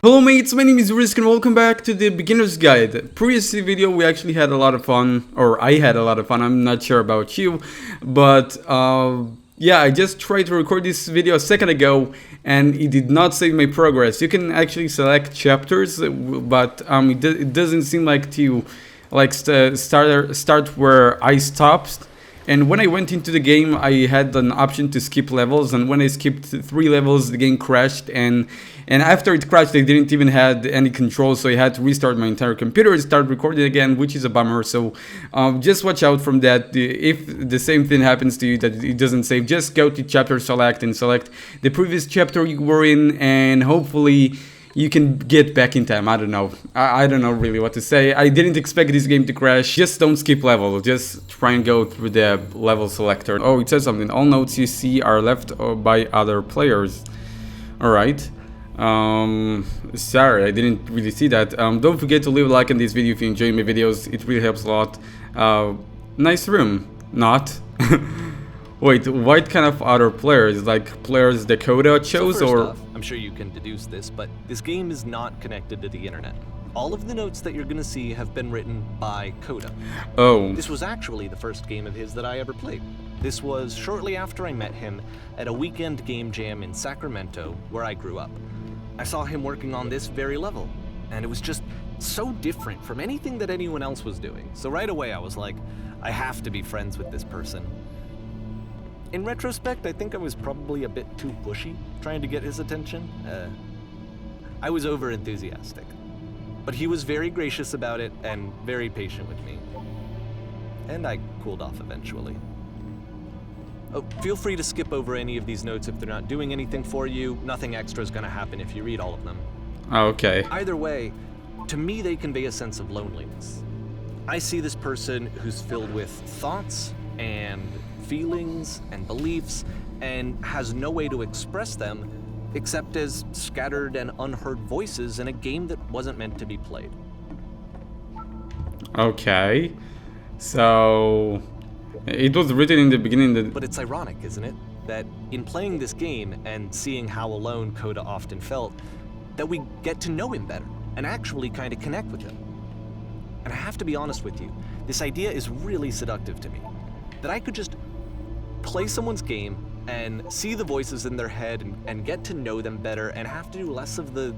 Hello mates, my name is RiskRim and welcome back to the beginner's guide. Previous video we actually had a lot of fun, or I had a lot of fun, I'm not sure about you, but yeah, I just tried to record this video a second ago and it did not save my progress. You can actually select chapters, but it doesn't seem like to start where I stopped. And when I went into the game, I had an option to skip levels, and when I skipped 3 levels, the game crashed, and after it crashed, I didn't even have any control, so I had to restart my entire computer and start recording again, which is a bummer. So just watch out from that. If the same thing happens to you, that it doesn't save, just go to chapter select and select the previous chapter you were in, and hopefully you can get back in time. I don't know. I don't know really what to say. I didn't expect this game to crash. Just don't skip level. Just try and go through the level selector. Oh, it says something. All notes you see are left by other players. Alright. Sorry, I didn't really see that. Don't forget to leave a like on this video if you enjoy my videos. It really helps a lot. Nice room. Not. Wait, what kind of other players? Like players the Koda chose, so or? Off, I'm sure you can deduce this, but this game is not connected to the internet. All of the notes that you're gonna see have been written by Koda. Oh. This was actually the first game of his that I ever played. This was shortly after I met him at a weekend game jam in Sacramento, where I grew up. I saw him working on this very level, and it was just so different from anything that anyone else was doing. So right away I was like, I have to be friends with this person. In retrospect, I think I was probably a bit too pushy, trying to get his attention. I was over-enthusiastic. But he was very gracious about it and very patient with me. And I cooled off eventually. Oh, feel free to skip over any of these notes if they're not doing anything for you. Nothing extra is going to happen if you read all of them. Okay. Either way, to me they convey a sense of loneliness. I see this person who's filled with thoughts and feelings and beliefs, and has no way to express them except as scattered and unheard voices in a game that wasn't meant to be played. Okay, so it was written in the beginning that... But it's ironic, isn't it, that in playing this game and seeing how alone Koda often felt, that we get to know him better and actually kind of connect with him. And I have to be honest with you, this idea is really seductive to me, that I could just play someone's game and see the voices in their head and get to know them better and have to do less of the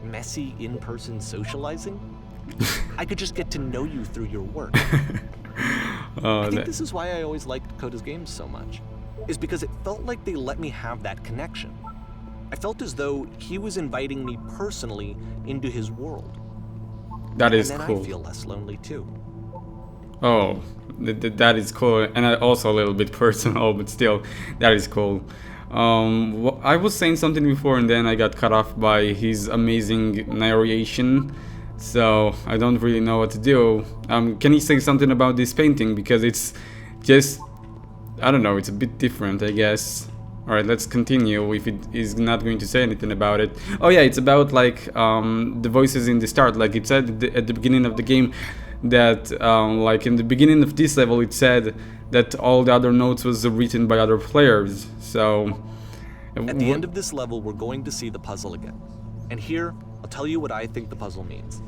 messy in-person socializing. I could just get to know you through your work. I think this is why I always liked Koda's games so much, is because it felt like they let me have that connection. I felt as though he was inviting me personally into his world. That is cool. And then I feel less lonely too. Oh, that is cool, and also a little bit personal, but still, that is cool. I was saying something before and then I got cut off by his amazing narration, so I don't really know what to do. Can you say something about this painting, because it's just, I don't know, it's a bit different, I guess. Alright, let's continue if it is not going to say anything about it. Oh yeah, it's about like the voices in the start, like it said at the beginning of the game, that like in the beginning of this level it said that all the other notes was written by other players. So at the end of this level we're going to see the puzzle again, and here I'll tell you what I think the puzzle means.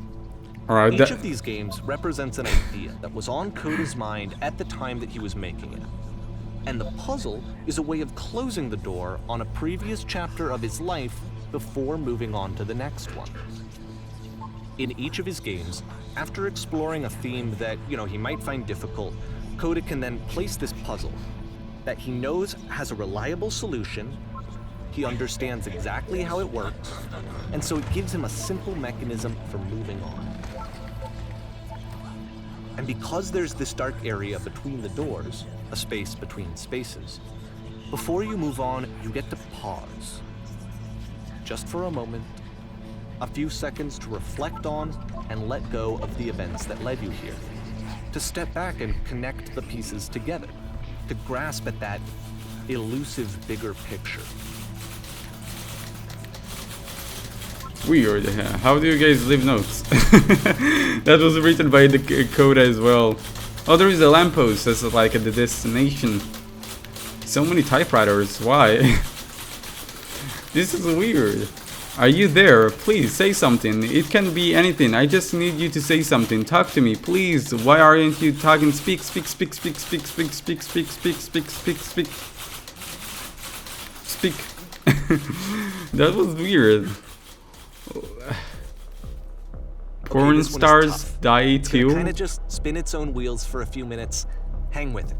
Alright, each of these games represents an idea that was on Koda's mind at the time that he was making it, and the puzzle is a way of closing the door on a previous chapter of his life before moving on to the next one. In each of his games, after exploring a theme that, he might find difficult, Koda can then place this puzzle that he knows has a reliable solution, he understands exactly how it works, and so it gives him a simple mechanism for moving on. And because there's this dark area between the doors, a space between spaces, before you move on, you get to pause. Just for a moment, a few seconds to reflect on and let go of the events that led you here. To step back and connect the pieces together. To grasp at that elusive bigger picture. Weird. How do you guys leave notes? That was written by the Koda as well. Oh, there is a lamppost as like at the destination. So many typewriters. Why? This is weird. Are you there? Please say something. It can be anything. I just need you to say something. Talk to me, please. Why aren't you talking? Speak, speak, speak, speak, speak, speak, speak, speak, speak, speak, speak, speak. Speak. That was weird. Porn stars die too. Kind of just spin its own wheels for a few minutes. Hang with it.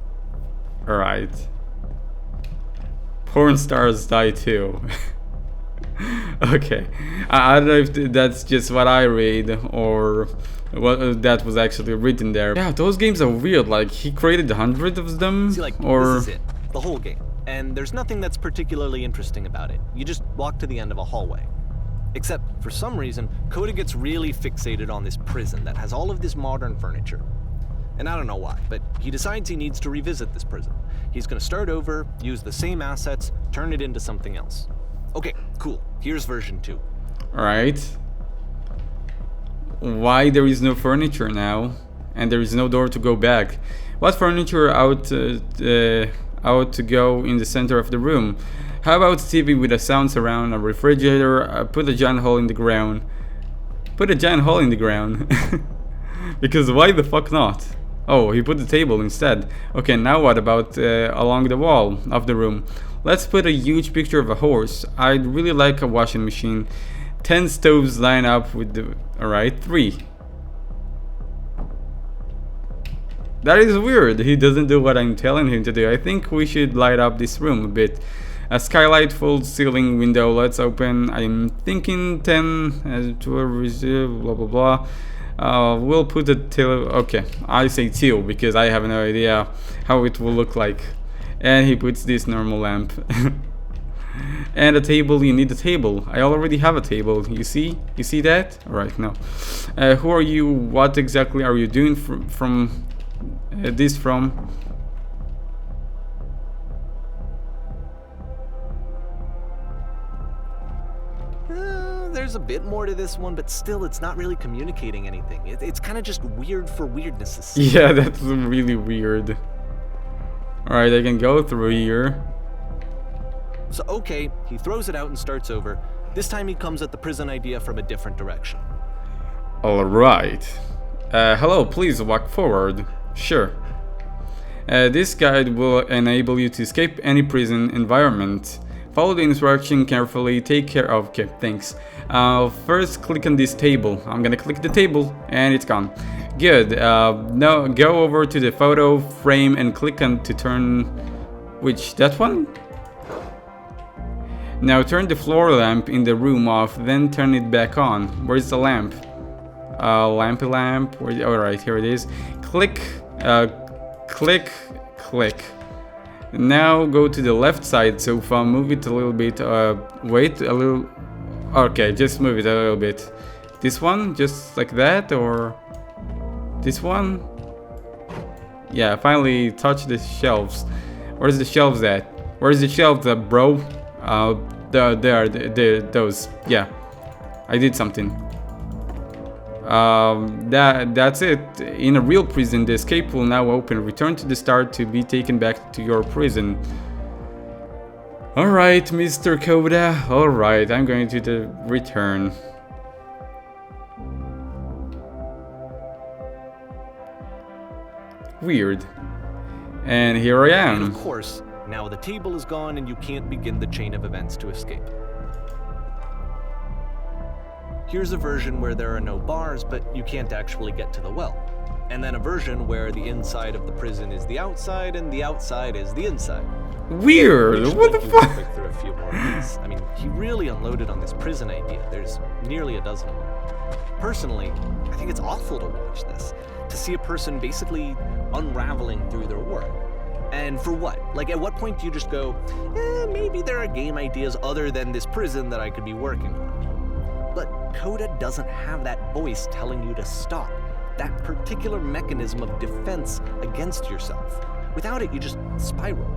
All right. Porn stars die too. Okay, I don't know if that's just what I read or what that was actually written there. Yeah, those games are weird. Like he created hundreds of them. See, like, or this is it, the whole game, and there's nothing that's particularly interesting about it. You just walk to the end of a hallway. Except, for some reason, Koda gets really fixated on this prison that has all of this modern furniture. And I don't know why, but he decides he needs to revisit this prison. He's gonna start over, use the same assets, turn it into something else. Okay, cool. Here's version 2. Alright. Why there is no furniture now? And there is no door to go back? What furniture out to go in the center of the room? How about TV with a sound surround, a refrigerator, put a giant hole in the ground? Put a giant hole in the ground. Because why the fuck not? Oh, he put the table instead. Okay, now what about along the wall of the room? Let's put a huge picture of a horse. I'd really like a washing machine. 10 stoves line up with the... Alright, 3. That is weird. He doesn't do what I'm telling him to do. I think we should light up this room a bit. A skylight, full ceiling window. Let's open. I'm thinking 10 to a reserve, blah blah blah. We'll put a till. Okay, I say teal because I have no idea how it will look like. And he puts this normal lamp. And a table. You need a table. I already have a table. You see that? All right, no. Who are you? What exactly are you doing from this from? There's a bit more to this one, but still it's not really communicating anything. It's kind of just weird for weirdness' sake. Yeah, that's really weird. Alright, I can go through here. So okay, he throws it out and starts over. This time he comes at the prison idea from a different direction. Alright. Hello, please walk forward. Sure. This guide will enable you to escape any prison environment. Follow the instruction carefully, take care of... Okay, thanks. First click on this table. I'm gonna click the table and it's gone. Good. Now go over to the photo frame and click on to turn... Which? That one? Now turn the floor lamp in the room off, then turn it back on. Where's the lamp? Lampy lamp. Alright, here it is. Click, click. Now go to the left side sofa, move it a little bit, wait a little, okay, just move it a little bit. This one, just like that, or this one? Yeah, finally touch the shelves. Where's the shelves at? Where's the shelves at, bro? There, those, yeah. I did something. That's it. In a real prison, the escape will now open. Return to the start to be taken back to your prison. Alright, Mr. Koda. Alright, I'm going to the return. Weird. And here I am. And of course, now the table is gone and you can't begin the chain of events to escape. Here's a version where there are no bars, but you can't actually get to the well. And then a version where the inside of the prison is the outside and the outside is the inside. Weird. What the fuck? Quick through a few more of these. I mean, he really unloaded on this prison idea. There's nearly a dozen of them. Personally, I think it's awful to watch this, to see a person basically unraveling through their work. And for what? Like, at what point do you just go, maybe there are game ideas other than this prison that I could be working on? But Koda doesn't have that voice telling you to stop, that particular mechanism of defense against yourself. Without it, you just spiral.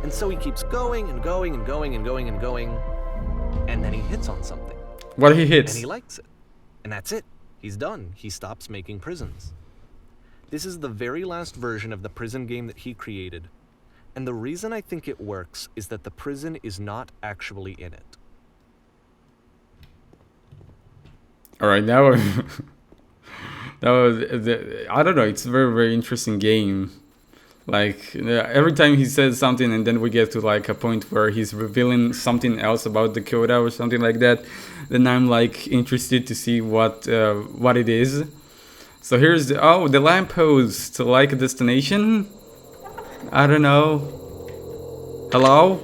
And so he keeps going and going and going and going and going, and then he hits on something. What he hits? And he likes it. And that's it. He's done. He stops making prisons. This is the very last version of the prison game that he created. And the reason I think it works is that the prison is not actually in it. All right, now that was I don't know. It's a very very interesting game. Like every time he says something, and then we get to like a point where he's revealing something else about the Koda or something like that. Then I'm like interested to see what it is. So here's the lamppost, like a destination. I don't know. Hello?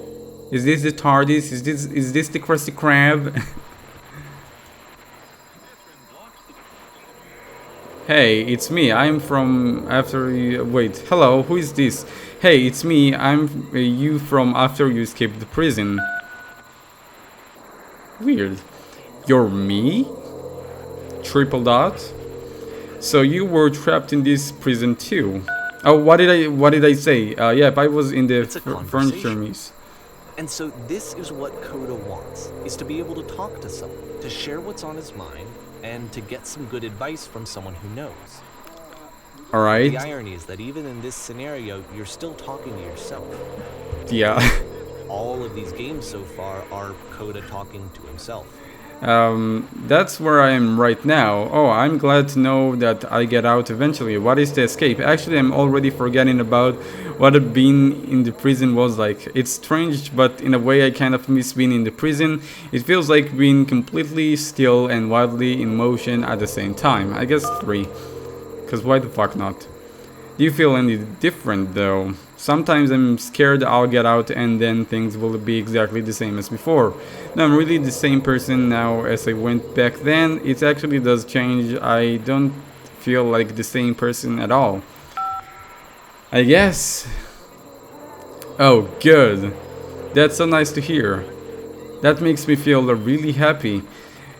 Is this the TARDIS? Is this the Krusty Krab? Hey, it's me. I'm from after you. Wait, hello. Who is this? Hey, it's me. I'm you from after you escaped the prison. Weird. You're me? Triple dot. So you were trapped in this prison too. Oh, what did I say? Yep, I was in the furniture maze. And so this is what Koda wants, is to be able to talk to someone, to share what's on his mind, and to get some good advice from someone who knows. Alright. The irony is that even in this scenario, you're still talking to yourself. Yeah. All of these games so far are Koda talking to himself. That's where I am right now. Oh, I'm glad to know that I get out eventually. What is the escape? Actually, I'm already forgetting about what being in the prison was like. It's strange, but in a way I kind of miss being in the prison. It feels like being completely still and wildly in motion at the same time. I guess 3. Cause why the fuck not? Do you feel any different though? Sometimes I'm scared I'll get out and then things will be exactly the same as before. No, I'm really the same person now as I went back then. It actually does change. I don't feel like the same person at all. I guess. Oh, good. That's so nice to hear. That makes me feel really happy.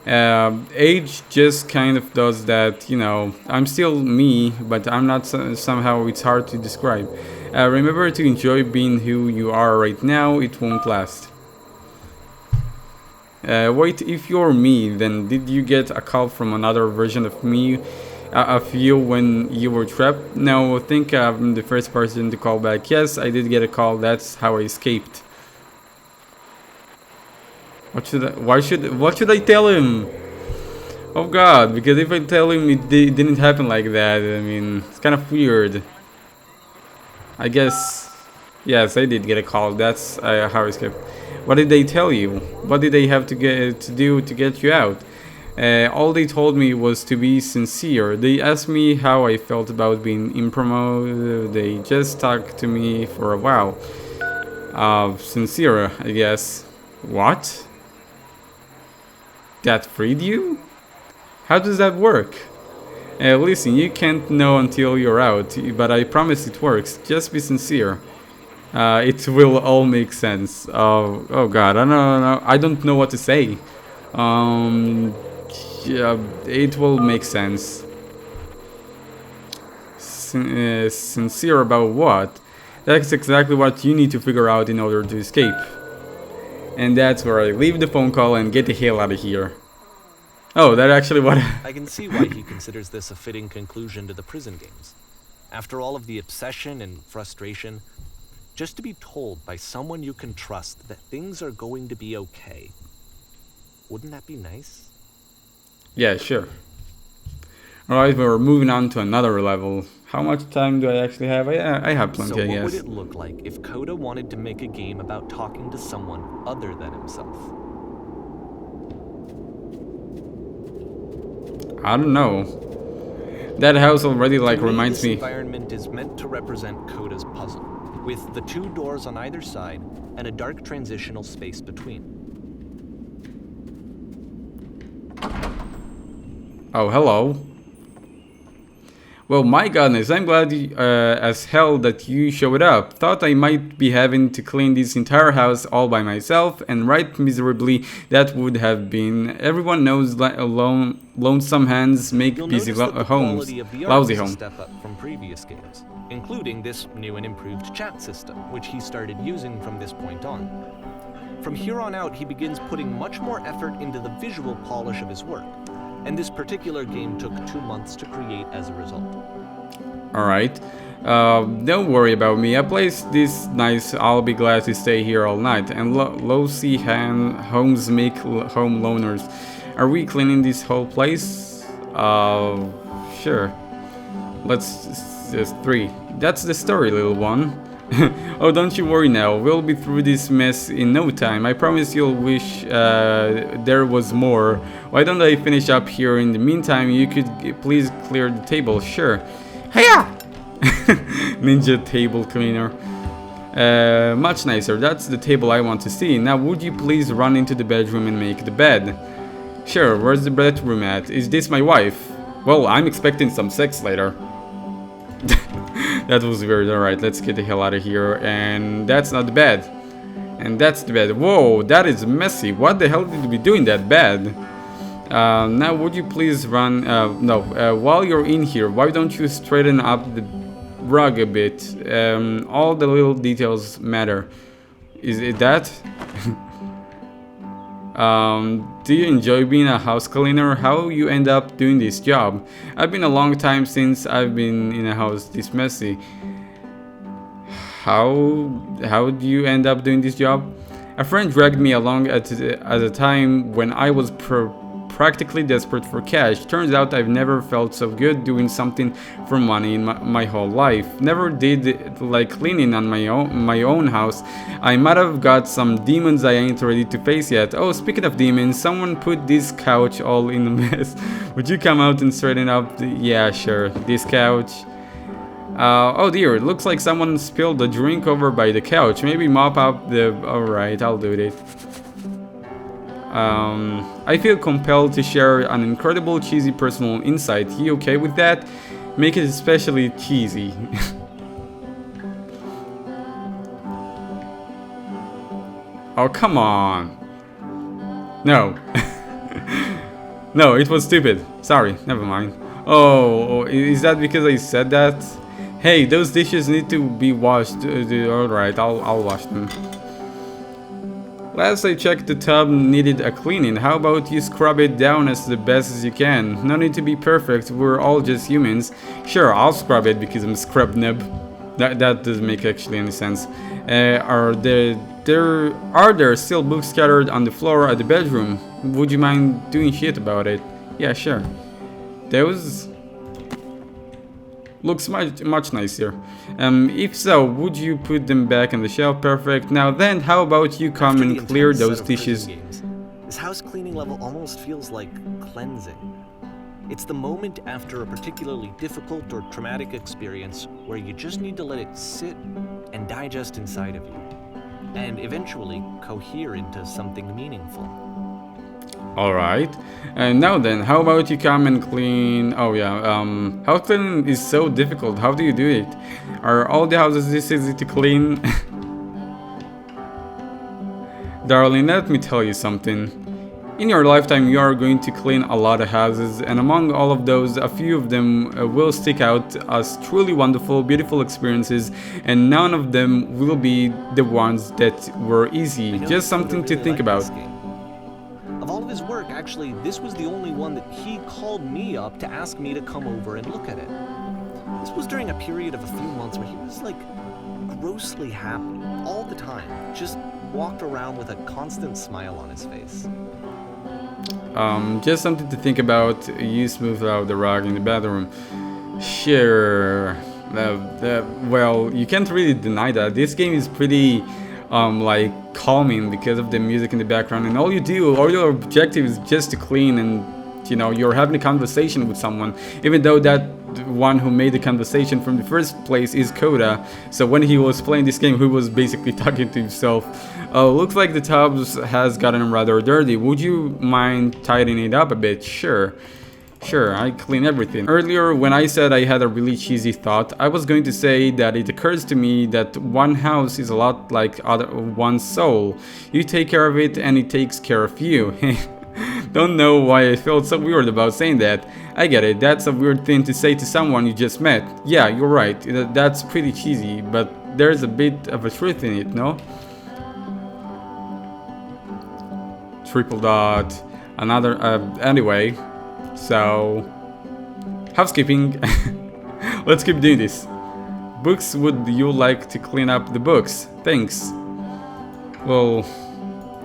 Age just kind of does that, you know. I'm still me, but I'm not somehow it's hard to describe. Remember to enjoy being who you are right now, it won't last. Wait, if you're me, then did you get a call from another version of me, of you when you were trapped? No, I think I'm the first person to call back. Yes, I did get a call, that's how I escaped. What should I tell him? Oh god, because if I tell him it didn't happen like that, I mean, it's kind of weird. I guess, yes, I did get a call. That's how I escaped. What did they tell you? What did they have to do to get you out? All they told me was to be sincere. They asked me how I felt about being impromo. They just talked to me for a while. Sincere, I guess. What? That freed you? How does that work? Listen, you can't know until you're out, but I promise it works. Just be sincere. It will all make sense. Oh god, I don't know what to say. Yeah, it will make sense. Sincere about what? That's exactly what you need to figure out in order to escape. And that's where I leave the phone call and get the hell out of here. Oh, that actually what... I can see why he considers this a fitting conclusion to the prison games. After all of the obsession and frustration, just to be told by someone you can trust that things are going to be okay. Wouldn't that be nice? Yeah, sure. Alright, we're moving on to another level. How much time do I actually have? I have plenty, I guess. So what would it look like if Koda wanted to make a game about talking to someone other than himself? I don't know. That house already like reminds me. This environment is meant to represent Koda's puzzle, with the 2 doors on either side and a dark transitional space between. Oh, hello. Well, my goodness, I'm glad as hell that you showed up. Thought I might be having to clean this entire house all by myself, and right miserably that would have been. Everyone knows lonesome hands make busy homes. Lousy home. Step up from previous games, including this new and improved chat system, which he started using from this point on. From here on out, he begins putting much more effort into the visual polish of his work. And this particular game took 2 months to create as a result. Alright. Don't worry about me. A place this nice, I'll be glad to stay here all night. And low-see homes make home loners. Are we cleaning this whole place? Sure. Let's just 3. That's the story, little one. Oh, don't you worry now. We'll be through this mess in no time. I promise you'll wish there was more. Why don't I finish up here? In the meantime, you could please clear the table. Sure. Hiya! Ninja table cleaner. Much nicer. That's the table I want to see. Now, would you please run into the bedroom and make the bed? Sure. Where's the bedroom at? Is this my wife? Well, I'm expecting some sex later. That was weird. Alright, let's get the hell out of here. And that's not the bed. And that's the bed. Whoa, that is messy. What the hell did we do in that bed? Now, would you please run... while you're in here, why don't you straighten up the rug a bit? All the little details matter. Is it that? Do you enjoy being a house cleaner? How you end up doing this job? I've been a long time since I've been in a house this messy. How do you end up doing this job? A friend dragged me along at a time when I was practically desperate for cash. Turns out I've never felt so good doing something for money in my whole life. Never did like cleaning on my own house. I might have got some demons I ain't ready to face yet. Oh, speaking of demons, someone put this couch all in a mess. Would you come out and straighten up yeah, sure. This couch. Oh dear, it looks like someone spilled a drink over by the couch. Maybe mop up the... Alright, I'll do it. I feel compelled to share an incredible cheesy personal insight. You okay with that? Make it especially cheesy. Oh, come on. No. No, it was stupid. Sorry, never mind. Oh, is that because I said that? Hey, those dishes need to be washed. Alright, I'll wash them. Last I checked, the tub needed a cleaning. How about you scrub it down as the best as you can? No need to be perfect, we're all just humans. Sure, I'll scrub it because I'm a scrub nib. That doesn't make actually any sense. Are there still books scattered on the floor at the bedroom? Would you mind doing shit about it? Yeah, sure. Those... looks much nicer. If so, would you put them back on the shelf? Perfect. Now then, how about you come and clear those dishes? This house cleaning level almost feels like cleansing. It's the moment after a particularly difficult or traumatic experience where you just need to let it sit and digest inside of you, and eventually cohere into something meaningful. Alright, and now then, how about you come and clean... Oh yeah, house cleaning is so difficult, how do you do it? Are all the houses this easy to clean? Darling, let me tell you something. In your lifetime you are going to clean a lot of houses, and among all of those, a few of them will stick out as truly wonderful, beautiful experiences, and none of them will be the ones that were easy. Just something to think about. Of all of his work, actually, this was the only one that he called me up to ask me to come over and look at it. This was during a period of a few months where he was like grossly happy all the time. Just walked around with a constant smile on his face. Just something to think about. You smoothed out the rug in the bathroom. Sure. Well, you can't really deny that. This game is pretty like calming because of the music in the background, and all your objective is just to clean, and you know, you're having a conversation with someone, even though that one who made the conversation from the first place is Koda. So when he was playing this game, he was basically talking to himself. Looks like the tub has gotten rather dirty. Would you mind tidying it up a bit? Sure, I clean everything. Earlier, when I said I had a really cheesy thought, I was going to say that it occurs to me that one house is a lot like one's soul. You take care of it and it takes care of you. Don't know why I felt so weird about saying that. I get it, that's a weird thing to say to someone you just met. Yeah, you're right, that's pretty cheesy, but there's a bit of a truth in it, no? Triple dot. Another, anyway. So, housekeeping. Let's keep doing this. Books, would you like to clean up the books? Thanks. Well,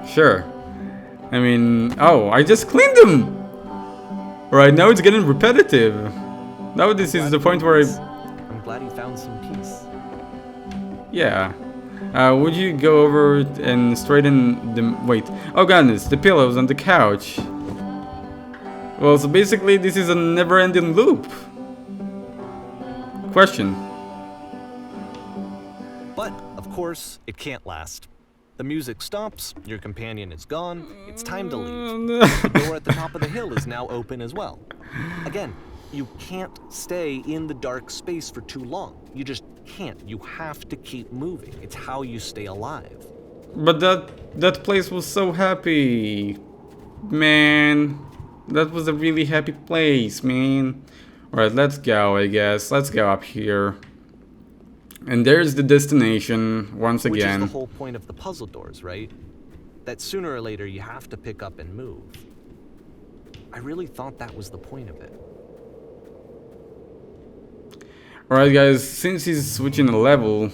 sure. I mean, oh, I just cleaned them! Alright, now it's getting repetitive. Now this is the point where I'm glad you found some peace. Yeah. Would you go over and straighten the... Wait. Oh goodness, the pillows on the couch. Well, so basically this is a never-ending loop. Question. But, of course, it can't last. The music stops, your companion is gone, it's time to leave. The door at the top of the hill is now open as well. Again, you can't stay in the dark space for too long. You just can't. You have to keep moving. It's how you stay alive. But that place was so happy. Man. That was a really happy place, man. Alright, let's go, I guess. Let's go up here. And there's the destination, once again. Which is the whole point of the puzzle doors, right? That sooner or later you have to pick up and move. I really thought that was the point of it. Alright guys, since he's switching a level,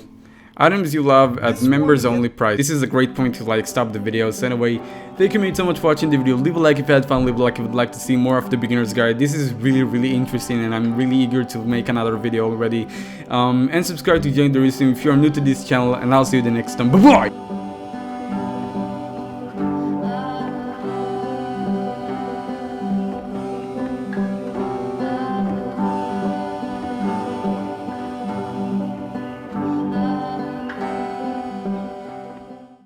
items you love at members only price. This is a great point to like stop the video. So anyway, thank you so much for watching the video. Leave a like if you had fun, leave a like if you would like to see more of the beginner's guide. This is really interesting and I'm really eager to make another video already. And subscribe to join the RiskRim if you are new to this channel, and I'll see you the next time. Bye bye!